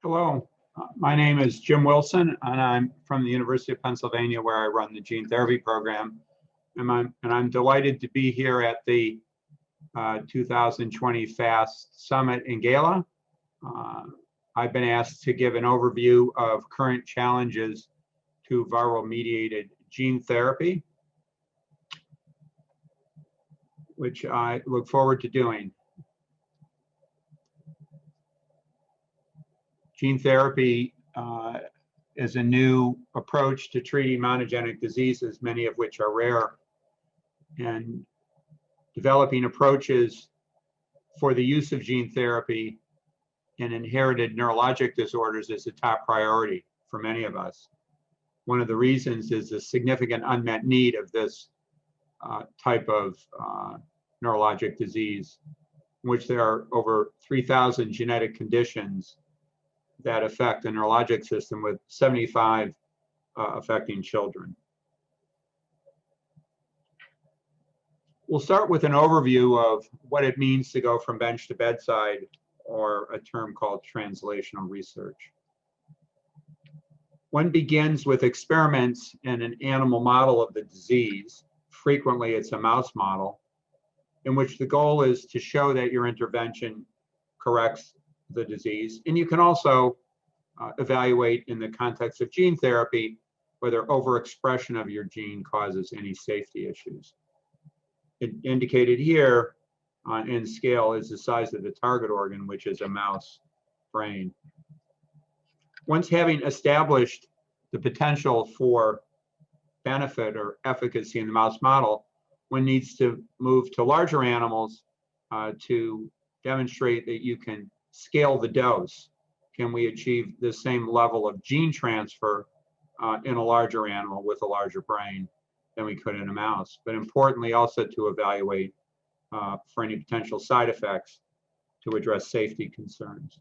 Hello, my name is Jim Wilson, and I'm from the University of Pennsylvania, where I run the gene therapy program. And I'm delighted to be here at the 2020 FAST Summit in Ganglia. I've been asked to give an overview of current challenges to viral-mediated gene therapy, which I look forward to doing. Gene therapy is a new approach to treating monogenic diseases, many of which are rare. And developing approaches for the use of gene therapy in inherited neurologic disorders is a top priority for many of us. One of the reasons is the significant unmet need of this type of neurologic disease, in which there are over 3,000 genetic conditions that affect the neurologic system, with 75 affecting children. We'll start with an overview of what it means to go from bench to bedside, or a term called translational research. One begins with experiments in an animal model of the disease. Frequently, it's a mouse model, in which the goal is to show that your intervention corrects the disease. And you can also evaluate, in the context of gene therapy, whether overexpression of your gene causes any safety issues. Indicated here in scale is the size of the target organ, which is a mouse brain. Once having established the potential for benefit or efficacy in the mouse model, one needs to move to larger animals to demonstrate that you can scale the dose. Can we achieve the same level of gene transfer in a larger animal with a larger brain than we could in a mouse? But importantly, also to evaluate for any potential side effects to address safety concerns.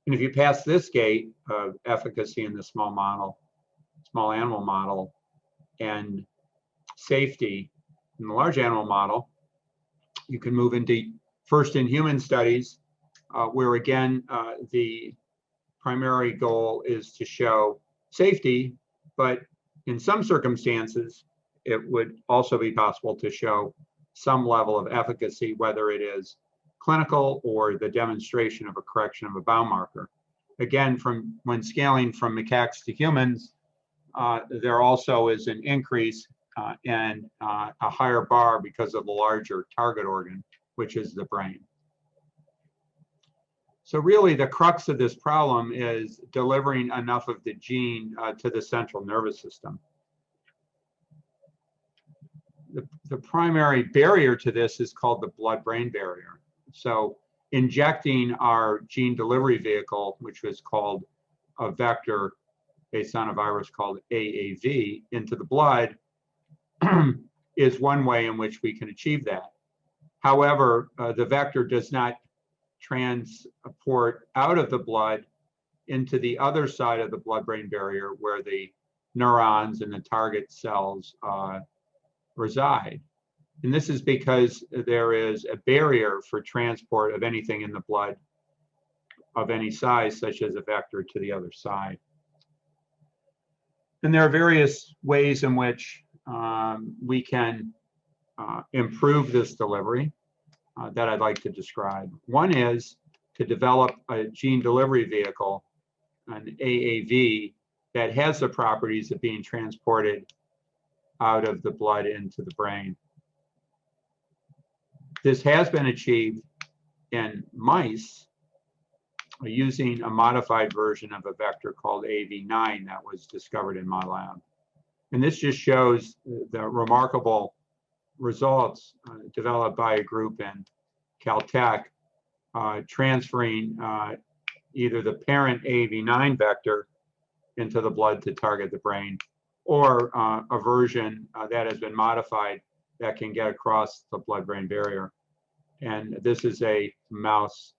And if you pass this gate of efficacy in the small animal model, and safety in the large animal model, you can move into first-in-human studies, where again, the primary goal is to show safety, but in some circumstances, it would also be possible to show some level of efficacy, whether it is clinical or the demonstration of a correction of a biomarker. Again, when scaling from macaques to humans, there also is an increase and a higher bar because of the larger target organ, which is the brain. So really, the crux of this problem is delivering enough of the gene to the central nervous system. The primary barrier to this is called the blood-brain barrier. So injecting our gene delivery vehicle, which was called a vector based on a virus called AAV, into the blood is one way in which we can achieve that. However, the vector does not transport out of the blood into the other side of the blood-brain barrier, where the neurons and the target cells reside. And this is because there is a barrier for transport of anything in the blood of any size, such as a vector, to the other side. And there are various ways in which we can improve this delivery that I'd like to describe. One is to develop a gene delivery vehicle, an AAV, that has the properties of being transported out of the blood into the brain. This has been achieved in mice using a modified version of a vector called AAV9 that was discovered in my lab. And this just shows the remarkable results developed by a group in Caltech, transferring either the parent AAV9 vector into the blood to target the brain, or a version that has been modified that can get across the blood-brain barrier. And this is a mouse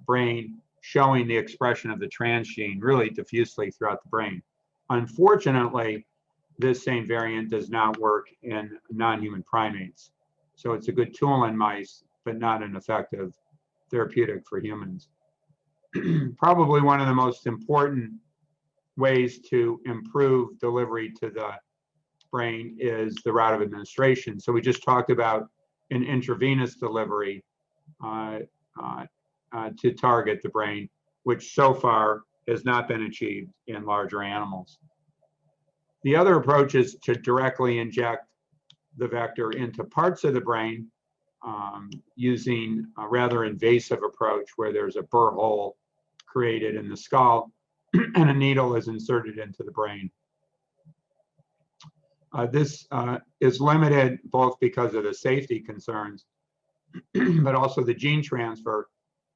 brain showing the expression of the transgene really diffusely throughout the brain. Unfortunately, this same variant does not work in non-human primates. So it's a good tool in mice, but not an effective therapeutic for humans. probably one of the most important ways to improve delivery to the brain is the route of administration. So we just talked about an intravenous delivery to target the brain, which so far has not been achieved in larger animals. The other approach is to directly inject the vector into parts of the brain using a rather invasive approach where there's a burr hole created in the skull and a needle is inserted into the brain. This is limited both because of the safety concerns, but also the gene transfer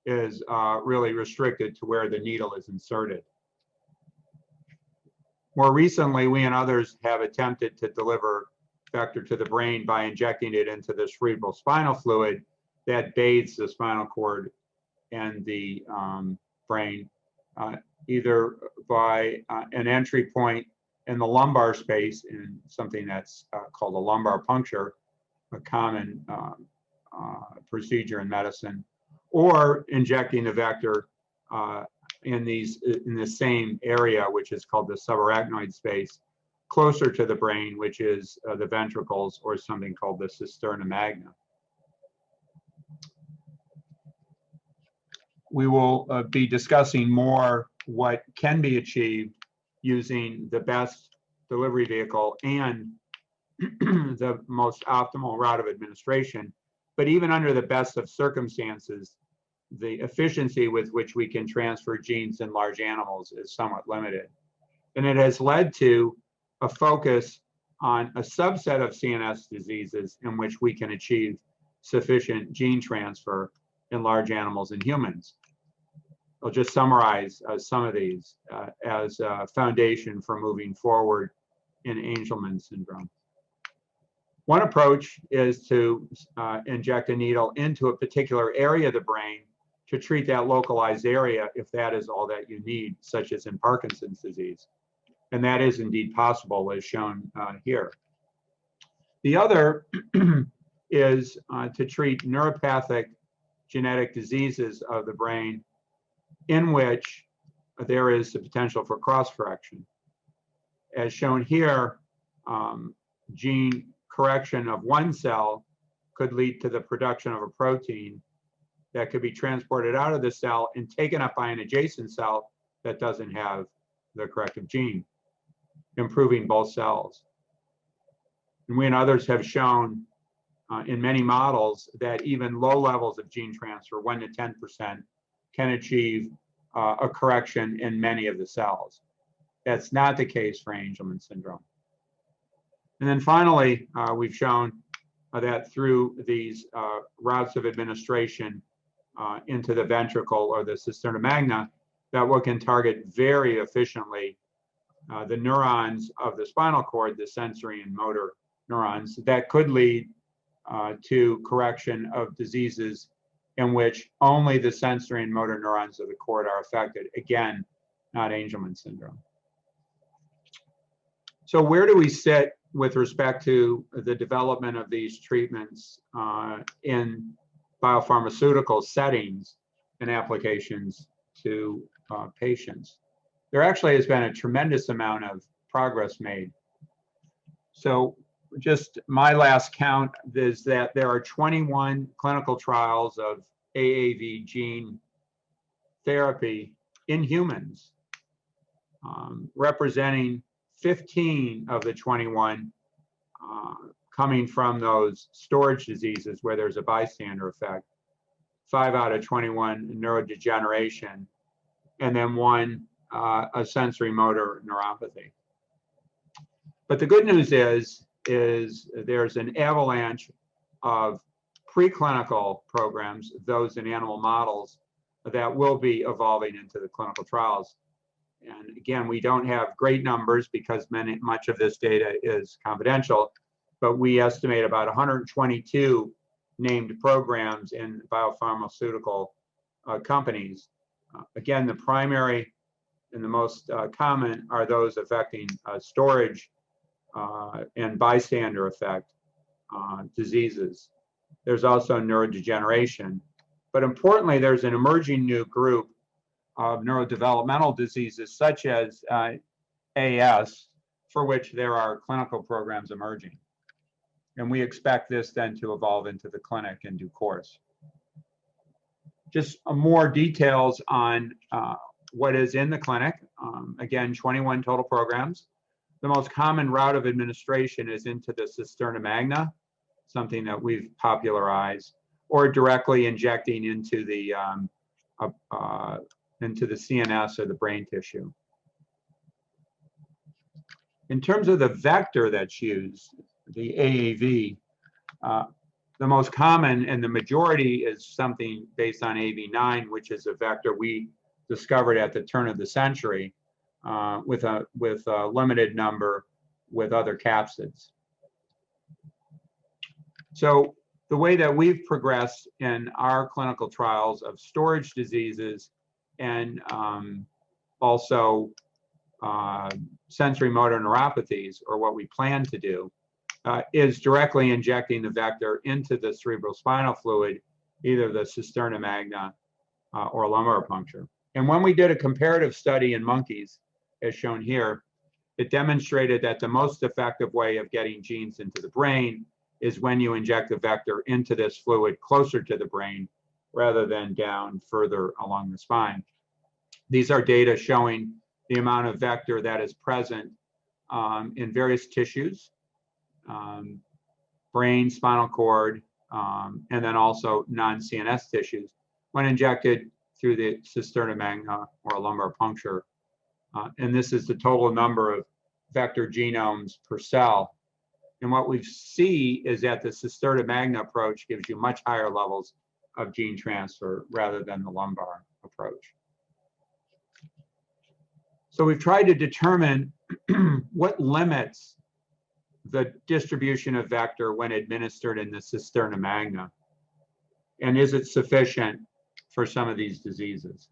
is really restricted to where the needle is inserted. More recently, we and others have attempted to deliver vector to the brain by injecting it into the cerebral spinal fluid that bathes the spinal cord and the brain, either by an entry point in the lumbar space in something that's called a lumbar puncture, a common procedure in medicine, or injecting the vector in the same area, which is called the subarachnoid space, closer to the brain, which is the ventricles, or something called the Cisterna magna. We will be discussing more what can be achieved using the best delivery vehicle and the most optimal route of administration. But even under the best of circumstances, the efficiency with which we can transfer genes in large animals is somewhat limited. And it has led to a focus on a subset of CNS diseases in which we can achieve sufficient gene transfer in large animals and humans. I'll just summarize some of these as a foundation for moving forward in Angelman syndrome. One approach is to inject a needle into a particular area of the brain to treat that localized area if that is all that you need, such as in Parkinson's disease. And that is indeed possible, as shown here. The other is to treat neuropathic genetic diseases of the brain in which there is the potential for cross-correction. As shown here, gene correction of one cell could lead to the production of a protein that could be transported out of the cell and taken up by an adjacent cell that doesn't have the corrective gene, improving both cells. And we and others have shown in many models that even low levels of gene transfer, 1 to 10%, can achieve a correction in many of the cells. That's not the case for Angelman syndrome. And then finally, we've shown that through these routes of administration into the ventricle or the cisterna magna, that we can target very efficiently the neurons of the spinal cord, the sensory and motor neurons, that could lead to correction of diseases in which only the sensory and motor neurons of the cord are affected. Again, not Angelman syndrome. So where do we sit with respect to the development of these treatments in biopharmaceutical settings and applications to patients? There actually has been a tremendous amount of progress made. So just my last count is that there are 21 clinical trials of AAV gene therapy in humans, representing 15 of the 21 coming from those storage diseases where there's a bystander effect, 5 out of 21 neurodegeneration, and then 1 a sensory motor neuropathy. But the good news is there's an avalanche of preclinical programs, those in animal models, that will be evolving into the clinical trials. And again, we don't have great numbers because much of this data is confidential, but we estimate about 122 named programs in biopharmaceutical companies. Again, the primary and the most common are those affecting storage and bystander effect diseases. There's also neurodegeneration. But importantly, there's an emerging new group of neurodevelopmental diseases such as AS, for which there are clinical programs emerging. And we expect this then to evolve into the clinic in due course. Just more details on what is in the clinic. Again, 21 total programs. The most common route of administration is into the Cisterna Magna, something that we've popularized, or directly injecting into the CNS or the brain tissue. In terms of the vector that's used, the AAV, the most common and the majority is something based on AV9, which is a vector we discovered at the turn of the century with a limited number with other capsids. So the way that we've progressed in our clinical trials of storage diseases and also sensory motor neuropathies, or what we plan to do, is directly injecting the vector into the cerebrospinal fluid, either the Cisterna magna or lumbar puncture. And when we did a comparative study in monkeys, as shown here, it demonstrated that the most effective way of getting genes into the brain is when you inject the vector into this fluid closer to the brain rather than down further along the spine. These are data showing the amount of vector that is present in various tissues, brain, spinal cord, and then also non-CNS tissues when injected through the Cisterna magna or a lumbar puncture. And this is the total number of vector genomes per cell. And what we see is that the Cisterna magna approach gives you much higher levels of gene transfer rather than the lumbar approach. So we've tried to determine what limits the distribution of vector when administered in the Cisterna magna, and is it sufficient for some of these diseases?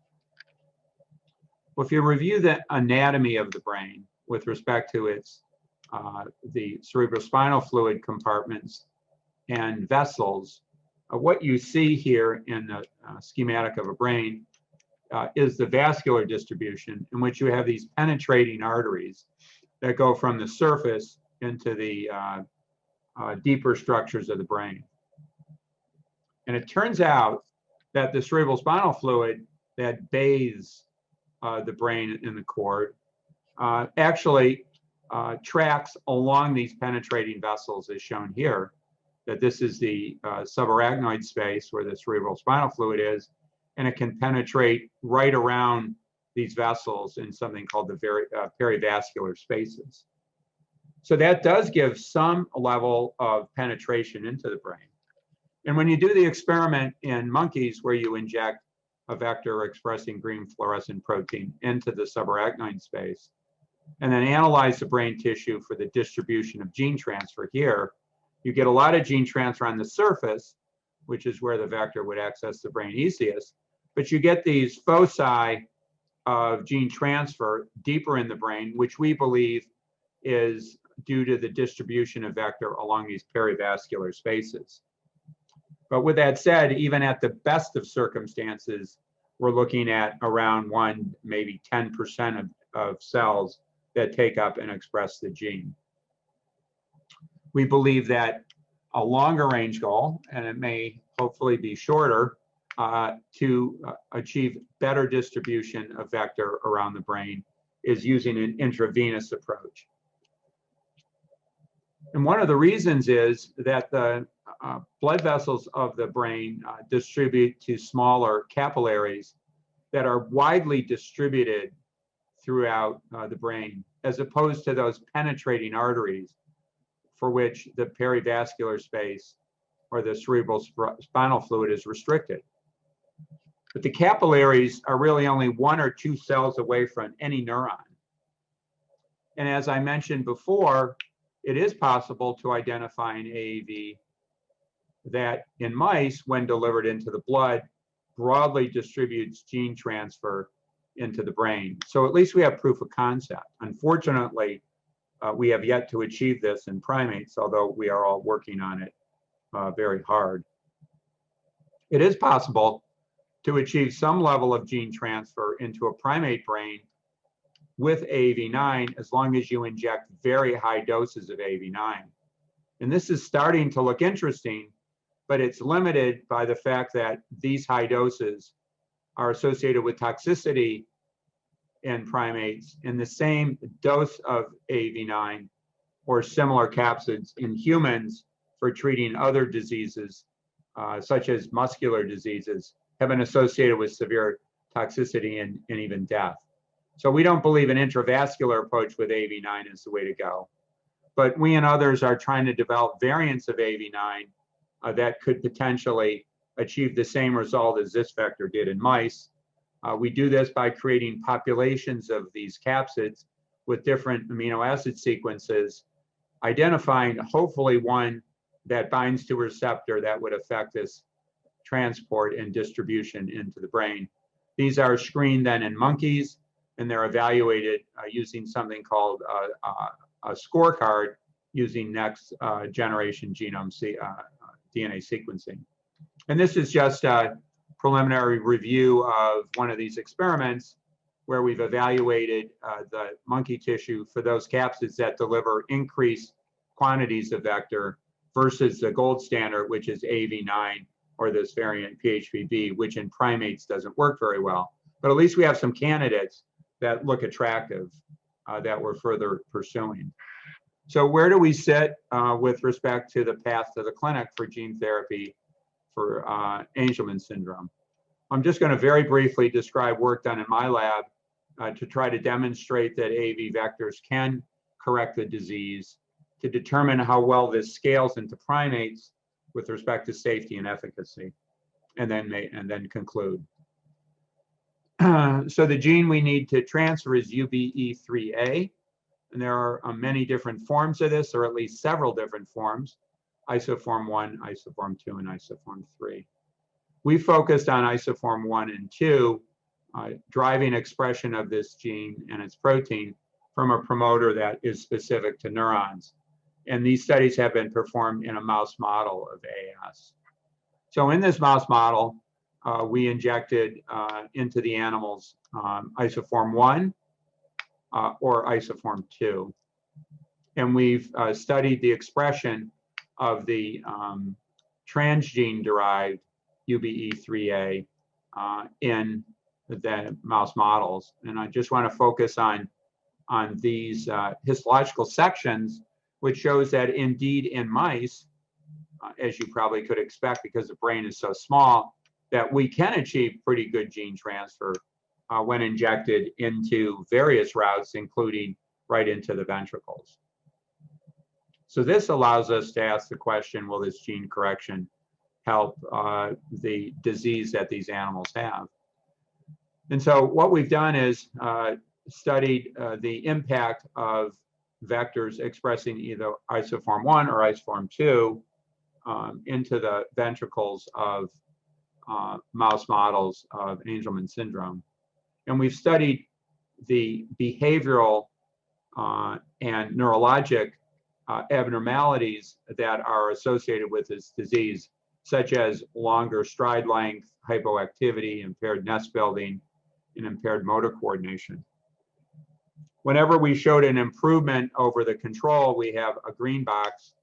Well, if you review the anatomy of the brain with respect to its the cerebrospinal fluid compartments and vessels, what you see here in the schematic of a brain is the vascular distribution, in which you have these penetrating arteries that go from the surface into the deeper structures of the brain. And it turns out that the cerebrospinal fluid that bathes the brain in the cord actually tracks along these penetrating vessels, as shown here, that this is the subarachnoid space where the cerebrospinal fluid is, and it can penetrate right around these vessels in something called the perivascular spaces. So that does give some level of penetration into the brain. And when you do the experiment in monkeys where you inject a vector expressing green fluorescent protein into the subarachnoid space, and then analyze the brain tissue for the distribution of gene transfer here, you get a lot of gene transfer on the surface, which is where the vector would access the brain easiest, but you get these foci of gene transfer deeper in the brain, which we believe is due to the distribution of vector along these perivascular spaces. But with that said, even at the best of circumstances, we're looking at around 1, maybe 10% of cells that take up and express the gene. We believe that a longer range goal, and it may hopefully be shorter, to achieve better distribution of vector around the brain is using an intravenous approach. And one of the reasons is that the blood vessels of the brain distribute to smaller capillaries that are widely distributed throughout the brain, as opposed to those penetrating arteries for which the perivascular space or the cerebral spinal fluid is restricted. But the capillaries are really only 1 or 2 cells away from any neuron. And as I mentioned before, it is possible to identify an AAV that in mice, when delivered into the blood, broadly distributes gene transfer into the brain. So at least we have proof of concept. Unfortunately, we have yet to achieve this in primates, although we are all working on it very hard. It is possible to achieve some level of gene transfer into a primate brain with AAV9 as long as you inject very high doses of AAV9. And this is starting to look interesting, but it's limited by the fact that these high doses are associated with toxicity in primates, and the same dose of AAV9 or similar capsids in humans for treating other diseases, such as muscular diseases, have been associated with severe toxicity and even death. So we don't believe an intravascular approach with AAV9 is the way to go. But we and others are trying to develop variants of AAV9 that could potentially achieve the same result as this vector did in mice. We do this by creating populations of these capsids with different amino acid sequences, identifying hopefully one that binds to a receptor that would affect this transport and distribution into the brain. These are screened then in monkeys, and they're evaluated using something called a scorecard using next generation genome DNA sequencing. And this is just a preliminary review of one of these experiments where we've evaluated the monkey tissue for those capsids that deliver increased quantities of vector versus the gold standard, which is AAV9 or this variant PHVB, which in primates doesn't work very well. But at least we have some candidates that look attractive that we're further pursuing. So where do we sit with respect to the path to the clinic for gene therapy for Angelman syndrome? I'm just going to very briefly describe work done in my lab to try to demonstrate that AAV vectors can correct the disease, to determine how well this scales into primates with respect to safety and efficacy, and then conclude. So the gene we need to transfer is UBE3A, and there are many different forms of this, or at least several different forms: isoform 1, isoform 2, and isoform 3. We focused on isoform 1 and 2, driving expression of this gene and its protein from a promoter that is specific to neurons. And these studies have been performed in a mouse model of AS. So in this mouse model, we injected into the animals isoform 1 or isoform 2. And we've studied the expression of the transgene-derived UBE3A in the mouse models. And I just want to focus on these histological sections, which shows that indeed in mice, as you probably could expect because the brain is so small, that we can achieve pretty good gene transfer when injected into various routes, including right into the ventricles. So this allows us to ask the question, will this gene correction help the disease that these animals have? And so what we've done is studied the impact of vectors expressing either isoform 1 or isoform 2 into the ventricles of mouse models of Angelman syndrome. And we've studied the behavioral and neurologic abnormalities that are associated with this disease, such as longer stride length, hypoactivity, impaired nest building, and impaired motor coordination. Whenever we showed an improvement over the control, we have a green box,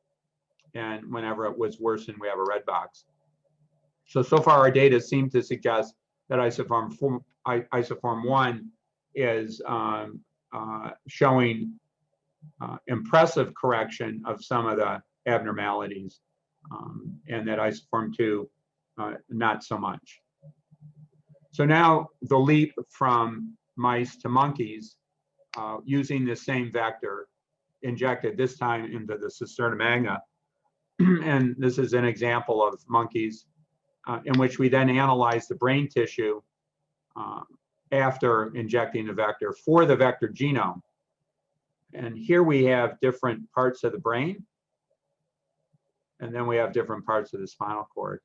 and whenever it was worsened, we have a red box. So far our data seem to suggest that isoform 1 is showing impressive correction of some of the abnormalities, and that isoform 2 not so much. So now the leap from mice to monkeys, using the same vector, injected this time into the Cisterna magna. And this is an example of monkeys in which we then analyze the brain tissue after injecting the vector for the vector genome. And here we have different parts of the brain, and then we have different parts of the spinal cord.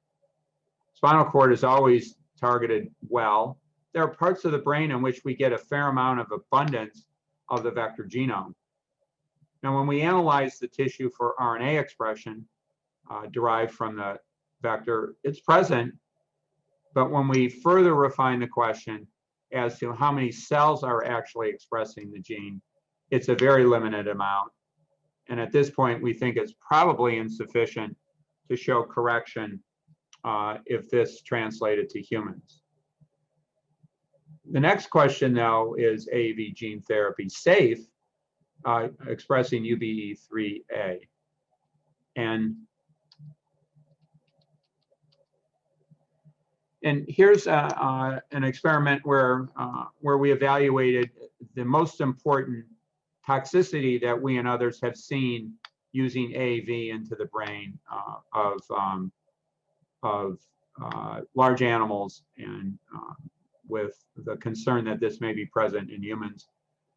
Spinal cord is always targeted well. There are parts of the brain in which we get a fair amount of abundance of the vector genome. Now, when we analyze the tissue for RNA expression derived from the vector, it's present, But when we further refine the question as to how many cells are actually expressing the gene, it's a very limited amount. And at this point, we think it's probably insufficient to show correction if this translated to humans. The next question, though, is AAV gene therapy safe, expressing UBE3A? And here's an experiment where we evaluated the most important toxicity that we and others have seen using AAV into the brain of large animals, and with the concern that this may be present in humans.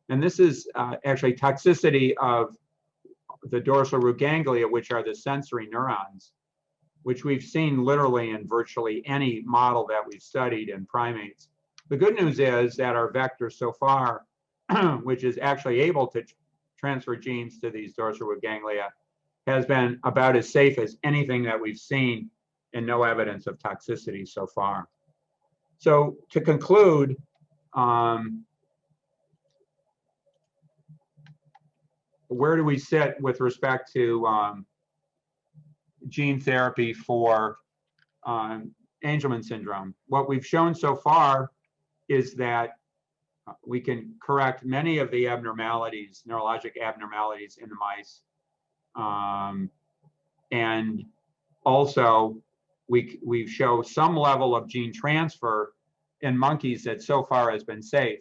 And this is actually toxicity of the dorsal root ganglia, which are the sensory neurons, which we've seen literally in virtually any model that we've studied in primates. The good news is that our vector so far, which is actually able to transfer genes to these dorsal root ganglia, has been about as safe as anything that we've seen, and no evidence of toxicity so far. So to conclude, where do we sit with respect to gene therapy for Angelman syndrome? What we've shown so far is that we can correct many of the abnormalities, neurologic abnormalities in the mice. And also, we show some level of gene transfer in monkeys that so far has been safe.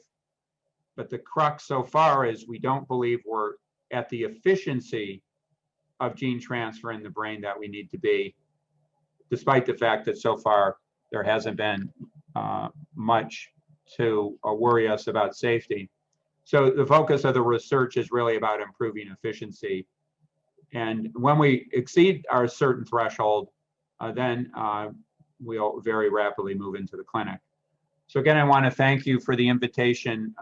But the crux so far is we don't believe we're at the efficiency of gene transfer in the brain that we need to be, despite the fact that so far there hasn't been much to worry us about safety. So the focus of the research is really about improving efficiency. And when we exceed our certain threshold, then we'll very rapidly move into the clinic. So again, I want to thank you for the invitation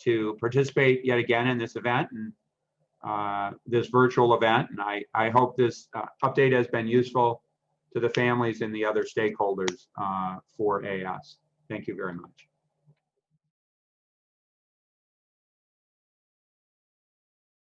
to participate yet again in this event, and this virtual event. And I hope this update has been useful to the families and the other stakeholders for AS. Thank you very much.